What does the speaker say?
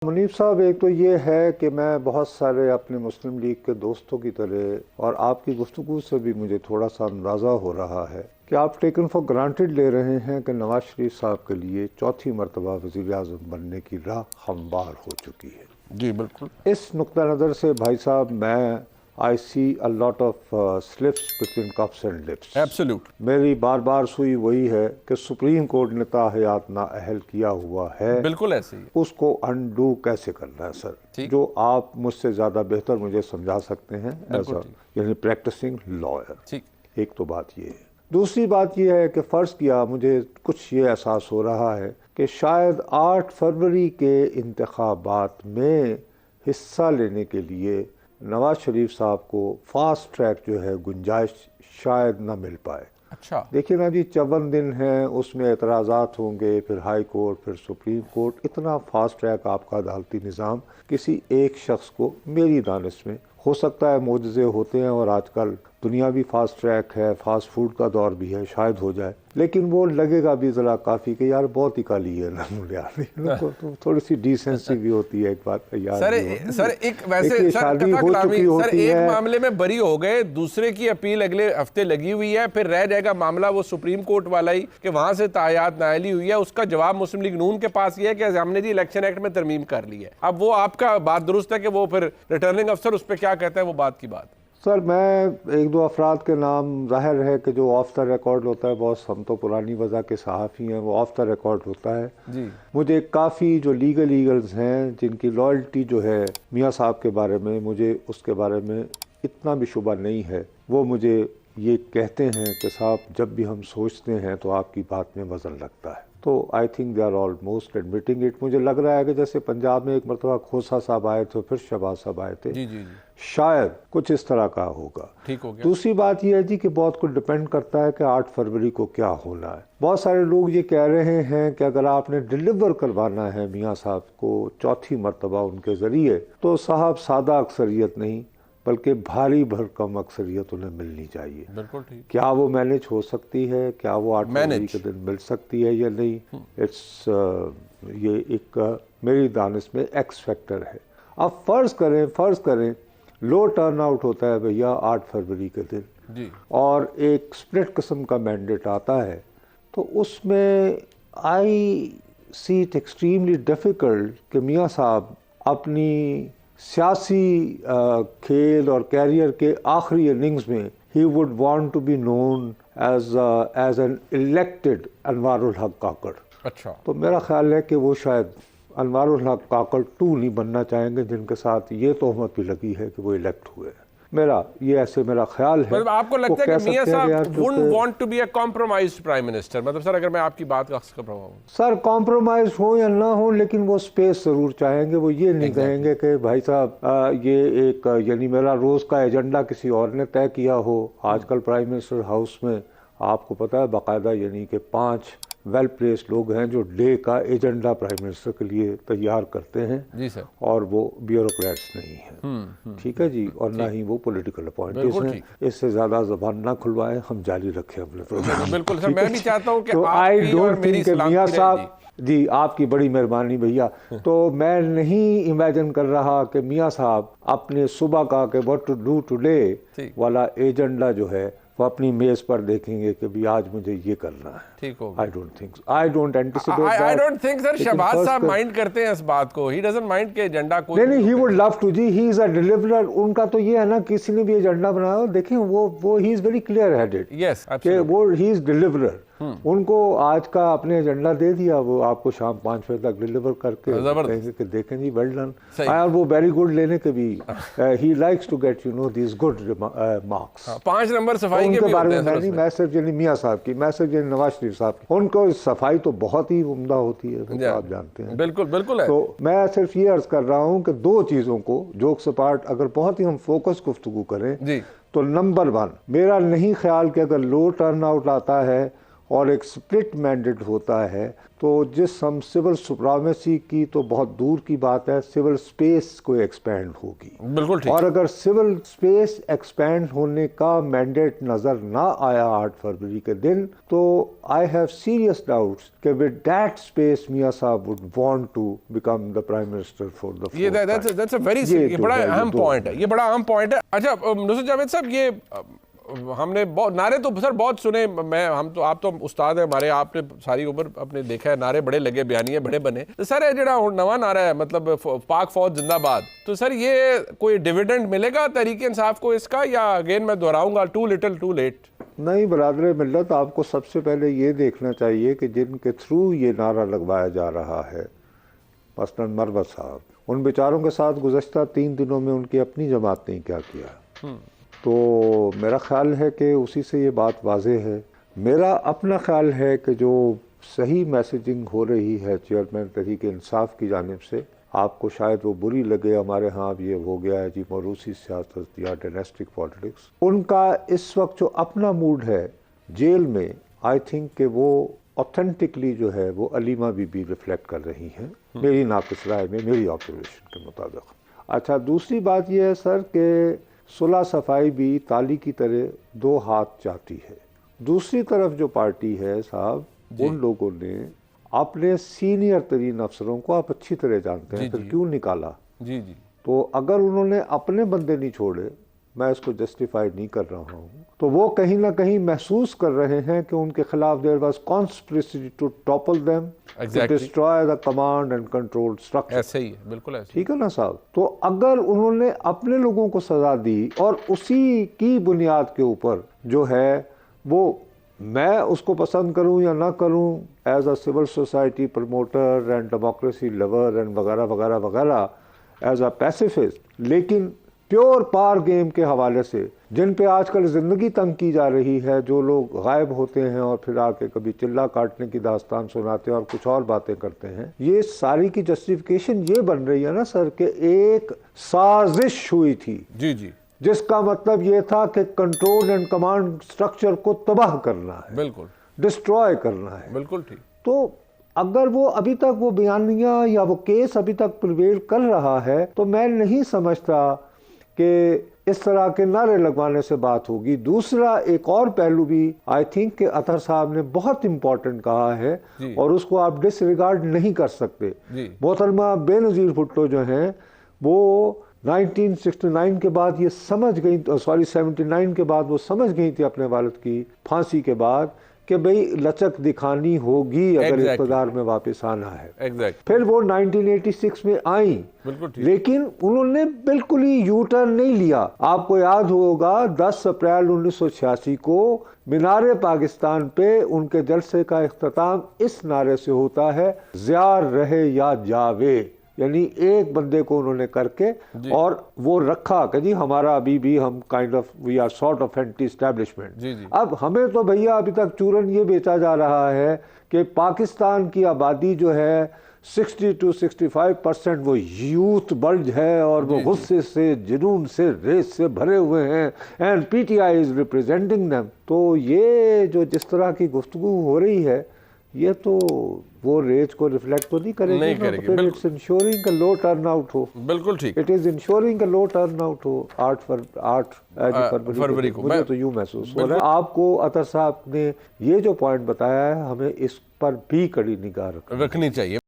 मुनीब साहब, एक तो ये है कि मैं बहुत सारे अपने मुस्लिम लीग के दोस्तों की तरह और आपकी गुफ्तगू से भी मुझे थोड़ा सा अंदाज़ा हो रहा है कि आप टेकन फॉर ग्रांटेड ले रहे हैं कि नवाज शरीफ साहब के लिए चौथी मरतबा वज़ीर आज़म बनने की राह हमवार हो चुकी है। जी बिल्कुल। इस नुक्ता नज़र से भाई साहब, मैं I see a lot of slips between cups and lips. Absolute. मेरी बार बार सुई वही है कि सुप्रीम कोर्ट ने ताहयात नाअहल किया हुआ है, बिल्कुल ऐसे ही। उसको अनडू कैसे करना है सर, जो आप मुझसे ज़्यादा बेहतर मुझे समझा सकते हैं एज अ यानी प्रैक्टिसिंग लॉयर। ठीक। एक तो बात ये है। दूसरी बात यह है कि फ़र्ज़ किया मुझे कुछ ये एहसास हो रहा है कि शायद 8 फरवरी के इंतखाबात में हिस्सा लेने के लिए नवाज शरीफ साहब को फास्ट ट्रैक जो है गुंजाइश शायद न मिल पाए। अच्छा। देखिए ना जी, 54 दिन हैं, उसमें एतराज़ात होंगे, फिर हाई कोर्ट, फिर सुप्रीम कोर्ट। इतना फास्ट ट्रैक आपका अदालती निज़ाम किसी एक शख्स को, मेरी दानिश में, हो सकता है मोजज़े होते हैं और आजकल दुनिया भी फास्ट ट्रैक है, फास्ट फूड का दौर भी है, शायद हो जाए, लेकिन वो लगेगा भी ज़रा काफ़ी कि यार बहुत ही काली है ना, तो थोड़ी सी डिसेंसी भी होती है एक बात यार। सर एक वैसे शादी हो चुकी होती है, एक मामले में बरी हो गए, दूसरे की अपील अगले हफ्ते लगी हुई है, फिर रह जाएगा मामला वो सुप्रीम कोर्ट वाला ही कि वहां से तायात नाअहली हुई है। उसका जवाब मुस्लिम लीग नून के पास ये है कि हमने जी इलेक्शन एक्ट में तरमीम कर ली है। अब वो आपका बात दुरुस्त है कि वो फिर रिटर्निंग अफसर उस पर क्या कहता है, वो बात की बात। सर, मैं एक दो अफराद के नाम, जाहिर है कि जो ऑफ द रिकॉर्ड होता है, बहुत हम तो पुरानी वजह के सहाफ़ी हैं, वो ऑफ द रिकॉर्ड होता है जी। मुझे काफ़ी जो लीगल्स हैं जिनकी लॉयल्टी जो है मियाँ साहब के बारे में, मुझे उसके बारे में इतना भी शुबा नहीं है। वो मुझे ये कहते हैं कि साहब जब भी हम सोचते हैं तो आपकी बात में वज़न लगता है। तो I think they are almost admitting it. मुझे लग रहा है कि जैसे पंजाब में एक मरतबा खोसा साहब आए थे, फिर शहबाज साहब आए थे, जी जी जी, शायद कुछ इस तरह का होगा। ठीक हो गया। दूसरी बात यह है जी कि बहुत कुछ डिपेंड करता है कि 8 फरवरी को क्या होना है। बहुत सारे लोग ये कह रहे हैं कि अगर आपने डिलीवर करवाना है मियाँ साहब को चौथी मरतबा उनके ज़रिए, तो साहब सादा अक्सरियत नहीं बल्कि भारी भरकम अक्सरियत उन्हें मिलनी चाहिए। बिल्कुल ठीक। क्या वो मैनेज हो सकती है, क्या वो 8 फरवरी के दिन मिल सकती है या नहीं, इट्स ये एक मेरी दानिश में एक्स फैक्टर है। अब फ़र्ज़ करें लो टर्न आउट होता है भैया 8 फरवरी के दिन जी, और एक स्प्लिट किस्म का मैंडेट आता है, तो उसमें आई सी इट एक्सट्रीमली डिफ़िकल्ट कि मियाँ साहब अपनी सियासी खेल और कैरियर के आखिरी इनिंग्स में ही would want to be known as an elected Anwarul Haq Kakar. अच्छा। तो मेरा ख्याल है कि वो शायद अनवारुल हक काकड़ 2 नहीं बनना चाहेंगे, जिनके साथ ये तोहमत भी लगी है कि वो इलेक्ट हुए। मेरा ख्याल है। मतलब आपको लगता है कि मियां साहब wouldn't want to be a compromised prime minister? मतलब सर, अगर मैं आपकी बात का प्रभाव हूं सर, कॉम्प्रोमाइज हो या ना हो, लेकिन वो स्पेस जरूर चाहेंगे। वो ये नहीं कहेंगे कि भाई साहब ये एक यानी मेरा रोज का एजेंडा किसी और ने तय किया हो। आजकल प्राइम मिनिस्टर हाउस में आपको पता है बाकायदा यानी कि 5 वेल प्लेस्ड लोग हैं जो डे का एजेंडा प्राइम मिनिस्टर के लिए तैयार करते हैं। जी सर। और वो ब्यूरोक्रेट्स नहीं है, ठीक है जी, और ना ही वो पॉलिटिकल अपॉइंटीज हैं। इससे ज्यादा जबान ना खुलवाएं, हम जारी रखें अपने प्रोग्राम। बिल्कुल सर, मैं भी चाहता हूं कि तो आई डोंट थिंक कि मियाँ साहब जी, आपकी बड़ी मेहरबानी भैया। तो मैं नहीं इमेजिन कर रहा कि मियाँ साहब अपने सुबह का कि व्हाट टू डू टुडे वाला एजेंडा जो है वो अपनी मेज पर देखेंगे कि भी आज मुझे ये करना है। ठीक हो। I don't anticipate that. I don't think sir Shehbaz साहब माइंड करते हैं इस बात को। ही डजंट माइंड के एजेंडा को। नहीं, ही वुड लव टू जी, ही इज अ डिलीवरर। उनका तो ये है ना, किसी ने भी एजेंडा बनाया देखें, वो he is very clear headed. Yes, वो ही इज डिलीवरर। उनको आज का अपने एजेंडा दे दिया, वो आपको शाम 5 बजे तक डिलीवर करके कहेंगे कि देखें जी वेल डन। और वो वेरी गुड लेने के भी he likes to get these good marks. 5 number सफाई के उनके बारे में मैं सिर्फ मियाँ साहब की, मैं सिर्फ नवाज शरीफ साहब की, उनको सफाई तो बहुत ही उम्दा होती है, तो आप जानते हैं। बिल्कुल बिल्कुल है। तो मैं सिर्फ ये अर्ज कर रहा हूँ कि 2 चीज़ों को जोक्स अपार्ट अगर बहुत ही हम फोकस गुफ्तगू करें जी, तो नंबर 1 मेरा नहीं ख्याल कि अगर लो टर्न आउट आता है और एक स्प्लिट मैंडेट होता है, तो जिस हम सिविल सुप्रीमेसी की तो बहुत दूर की बात है, सिविल स्पेस को एक्सपैंड होगी। बिल्कुल ठीक। और अगर सिविल स्पेस एक्सपैंड होने का मैंडेट नजर ना आया 8 फरवरी के दिन, तो आई हैव सीरियस डाउट्स कि विद दैट स्पेस मियां साहब would want to become the prime minister for the ये दैट्स अ वेरी, ये बड़ा अहम पॉइंट है, ये बड़ा अहम पॉइंट है। अच्छा नुसरत जावेद साहब, ये हमने बहुत नारे तो सर बहुत सुने, आप तो उस्ताद है हमारे, आपने सारी उम्र अपने देखा है, नारे बड़े लगे, बयानिए बड़े बने। तो सर ये जड़ा नवा नारा है, मतलब पाक फौज जिंदाबाद, तो सर ये कोई डिविडेंड मिलेगा तहरीक इंसाफ को इसका, या अगेन मैं दोहराऊंगा टू लिटिल टू लेट? नहीं बरादर मिल्लत, आपको सबसे पहले ये देखना चाहिए कि जिनके थ्रू ये नारा लगवाया जा रहा है, मसलन मरवत साहब, उन बेचारों के साथ गुज़श्ता 3 दिनों में उनकी अपनी जमात ने क्या किया। तो मेरा ख्याल है कि उसी से ये बात वाज़ेह है। मेरा अपना ख्याल है कि जो सही मैसेजिंग हो रही है चेयरमैन तहरीक इंसाफ की जानिब से, आपको शायद वो बुरी लगे, हमारे यहाँ अब ये हो गया है जी मौरूसी सियासत या डायनेस्टिक पॉलिटिक्स, उनका इस वक्त जो अपना मूड है जेल में, आई थिंक कि वो ऑथेंटिकली जो है वो अलीमा बीबी रिफ्लेक्ट कर रही हैं, मेरी नाक़िस राय में, मेरी ऑब्जर्वेशन के मुताबिक। अच्छा, दूसरी बात यह है सर कि सुलह सफाई भी ताली की तरह 2 हाथ चाहती है। दूसरी तरफ जो पार्टी है साहब, उन लोगों ने अपने सीनियर तरीन अफसरों को, आप अच्छी तरह जानते हैं, फिर क्यों निकाला। जी जी। तो अगर उन्होंने अपने बंदे नहीं छोड़े, मैं इसको जस्टिफाई नहीं कर रहा हूँ, तो वो कहीं ना कहीं महसूस कर रहे हैं कि उनके खिलाफ there was conspiracy to topple them, to destroy the command and control structure. ऐसे ही है, बिल्कुल ऐसे। ठीक है ना साहब। तो अगर उन्होंने अपने लोगों को सजा दी और उसी की बुनियाद के ऊपर जो है वो, मैं उसको पसंद करूं या ना करूं, as a civil society promoter and democracy lover and वगैरह वगैरह वगैरह, एज अ पैसिफिस्ट, लेकिन प्योर पार गेम के हवाले से जिन पे आजकल ज़िंदगी तंग की जा रही है, जो लोग गायब होते हैं और फिर आके कभी चिल्ला काटने की दास्तान सुनाते हैं और कुछ और बातें करते हैं, ये सारी की जस्टिफिकेशन ये बन रही है ना सर कि एक साजिश हुई थी। जी जी। जिसका मतलब ये था कि कंट्रोल एंड कमांड स्ट्रक्चर को तबाह करना है, बिल्कुल डिस्ट्रॉय करना है। बिल्कुल ठीक। तो अगर वो अभी तक वो बयानिया या वो केस अभी तक प्रिवेल कर रहा है, तो मैं नहीं समझता कि इस तरह के नारे लगवाने से बात होगी। दूसरा एक और पहलू भी आई थिंक कि अतहर साहब ने बहुत इंपॉर्टेंट कहा है और उसको आप डिसरिगार्ड नहीं कर सकते। मोहतरमा बेनज़ीर भुट्टो जो हैं वो 1969 के बाद ये समझ गई, सॉरी 79 के बाद वो समझ गई थी अपने वालिद की फांसी के बाद कि भाई लचक दिखानी होगी अगर इक़्तिदार में वापस आना है। फिर वो 1986 में आई, लेकिन उन्होंने बिल्कुल ही यू टर्न नहीं लिया। आपको याद होगा 10 अप्रैल 1986 को मीनारे पाकिस्तान पे उनके जलसे का इख्तिताम इस नारे से होता है, ज़िया रहे या जावे, यानी एक बंदे को उन्होंने करके और वो रखा कि जी हमारा अभी भी हम kind of we are sort of anti establishment. अब हमें तो भैया अभी तक चूरन ये बेचा जा रहा है कि पाकिस्तान की आबादी जो है 60 to 65% वो यूथ बल्ज है और वो गुस्से से, जुनून से, रेस से भरे हुए हैं, and PTI is representing them. तो ये जो जिस तरह की गुफ्तगू हो रही है, ये तो वो रेज को रिफ्लेक्ट तो नहीं करेगी, नहीं करेगी। तो इट्स इंश्योरिंग का लो टर्न आउट हो। बिल्कुल ठीक। इट इज इंश्योरिंग का लो टर्न आउट हो 8 फरवरी को। मुझे तो यूं महसूस हो रहा है। आपको अतर साहब ने ये जो पॉइंट बताया है, हमें इस पर भी कड़ी निगाह रखनी चाहिए।